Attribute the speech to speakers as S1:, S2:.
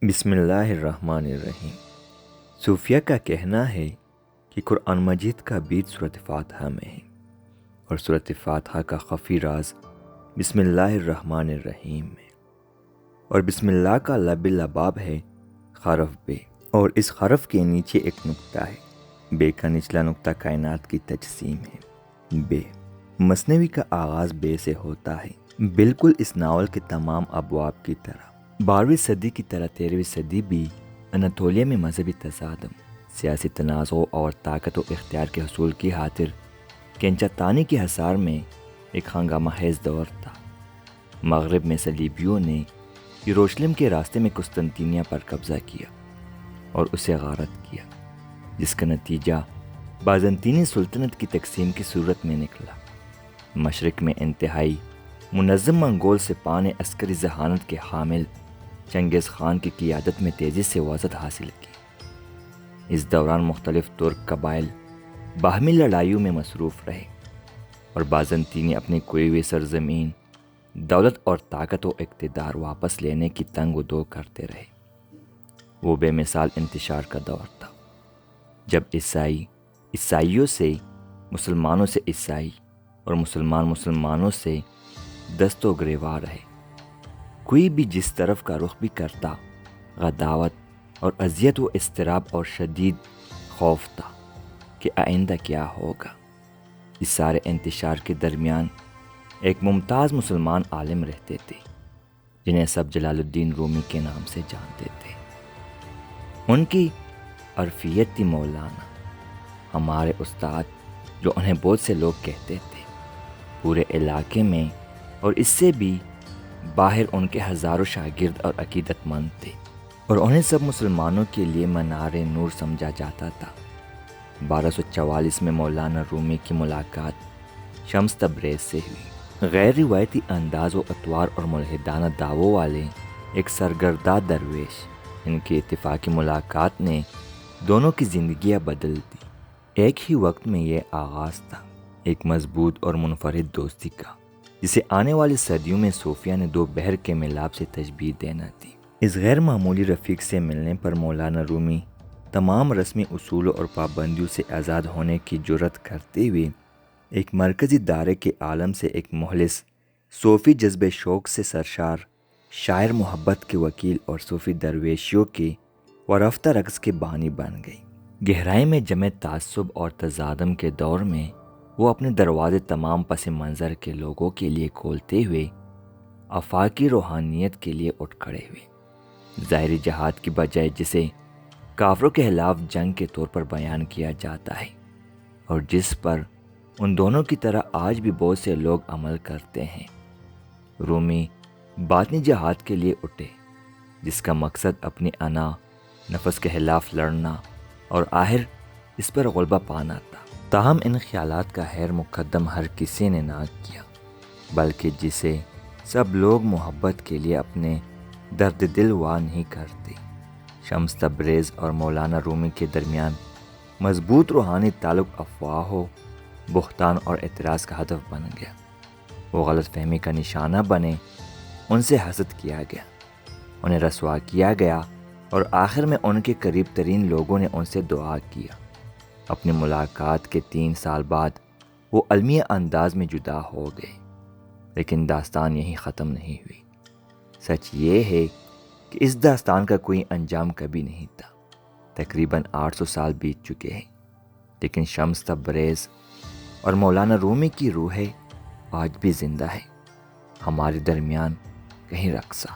S1: بسم اللہ الرحمن الرحیم۔ صوفیہ کا کہنا ہے کہ قرآن مجید کا بیج سورۃ فاتحہ میں ہے اور سورۃ فاتحہ کا خفی راز بسم اللہ الرحمن الرحیم میں، اور بسم اللہ کا لب لباب ہے حرف بے، اور اس حرف کے نیچے ایک نقطہ ہے۔ بے کا نچلا نقطہ کائنات کی تجسیم ہے۔ بے مثنوی کا آغاز بے سے ہوتا ہے، بالکل اس ناول کے تمام ابواب کی طرح۔ 12ویں صدی کی طرح 13ویں صدی بھی اناطولیہ میں مذہبی تصادم، سیاسی تنازع اور طاقت و اختیار کے حصول کی خاطر کینچاتانی کے حصار میں ایک ہنگامہ خیز دور تھا۔ مغرب میں صلیبیوں نے یروشلم کے راستے میں قسطنطنیہ پر قبضہ کیا اور اسے غارت کیا، جس کا نتیجہ بازنطینی سلطنت کی تقسیم کی صورت میں نکلا۔ مشرق میں انتہائی منظم منگول سپاہ نے عسکری ذہانت کے حامل چنگیز خان کی قیادت میں تیزی سے وسعت حاصل کی۔ اس دوران مختلف ترک قبائل باہمی لڑائیوں میں مصروف رہے اور بازنطینی اپنی کھوئی ہوئی سرزمین، دولت اور طاقت و اقتدار واپس لینے کی تنگ و دو کرتے رہے۔ وہ بے مثال انتشار کا دور تھا، جب عیسائیوں سے، مسلمانوں سے عیسائی اور مسلمانوں سے دست و گریباں رہے۔ کوئی بھی جس طرف کا رخ بھی کرتا، غداوت اور اذیت و اضطراب اور شدید خوف تھا کہ آئندہ کیا ہوگا۔ اس سارے انتشار کے درمیان ایک ممتاز مسلمان عالم رہتے تھے، جنہیں سب جلال الدین رومی کے نام سے جانتے تھے۔ ان کی عرفیت تھی مولانا، ہمارے استاد، جو انہیں بہت سے لوگ کہتے تھے۔ پورے علاقے میں اور اس سے بھی باہر ان کے ہزاروں شاگرد اور عقیدت مند تھے، اور انہیں سب مسلمانوں کے لیے منار نور سمجھا جاتا تھا۔ 1244 میں مولانا رومی کی ملاقات شمس تبریز سے ہوئی۔ غیر روایتی انداز و اطوار اور ملحدانہ دعووں والے ایک سرگردہ درویش، ان کی اتفاقی ملاقات نے دونوں کی زندگیاں بدل دی۔ ایک ہی وقت میں یہ آغاز تھا ایک مضبوط اور منفرد دوستی کا، جسے آنے والی صدیوں میں صوفیہ نے دو بحر کے ملاب سے تشبیہ دینا تھی۔ اس غیر معمولی رفیق سے ملنے پر مولانا رومی تمام رسمی اصولوں اور پابندیوں سے آزاد ہونے کی جرات کرتے ہوئے ایک مرکزی دائرے کے عالم سے ایک مخلص صوفی جذبے شوق سے سرشار شاعر، محبت کے وکیل اور صوفی درویشیوں کے ورفتہ رقص کے بانی بن گئی۔ گہرائی میں جمع تعصب اور تصادم کے دور میں وہ اپنے دروازے تمام پس منظر کے لوگوں کے لیے کھولتے ہوئے آفاقی روحانیت کے لیے اٹھ کھڑے ہوئے۔ ظاہری جہاد کی بجائے جسے کافروں کے خلاف جنگ کے طور پر بیان کیا جاتا ہے، اور جس پر ان دونوں کی طرح آج بھی بہت سے لوگ عمل کرتے ہیں، رومی باطنی جہاد کے لیے اٹھے، جس کا مقصد اپنی انا نفس کے خلاف لڑنا اور آخر اس پر غلبہ پانا تھا۔ تاہم ان خیالات کا خیر مقدم ہر کسی نے نہ کیا، بلکہ جسے سب لوگ محبت کے لیے اپنے درد دل وا نہیں کرتے۔ شمس تبریز اور مولانا رومی کے درمیان مضبوط روحانی تعلق افواہوں، بہتان اور اعتراض کا ہدف بن گیا۔ وہ غلط فہمی کا نشانہ بنے، ان سے حسد کیا گیا، انہیں رسوا کیا گیا، اور آخر میں ان کے قریب ترین لوگوں نے ان سے دعا کیا۔ اپنی ملاقات کے 3 سال بعد وہ المیہ انداز میں جدا ہو گئے، لیکن داستان یہیں ختم نہیں ہوئی۔ سچ یہ ہے کہ اس داستان کا کوئی انجام کبھی نہیں تھا۔ تقریباً 800 سال بیت چکے ہیں، لیکن شمس تبریز اور مولانا رومی کی روح آج بھی زندہ ہے، ہمارے درمیان کہیں رقصہ۔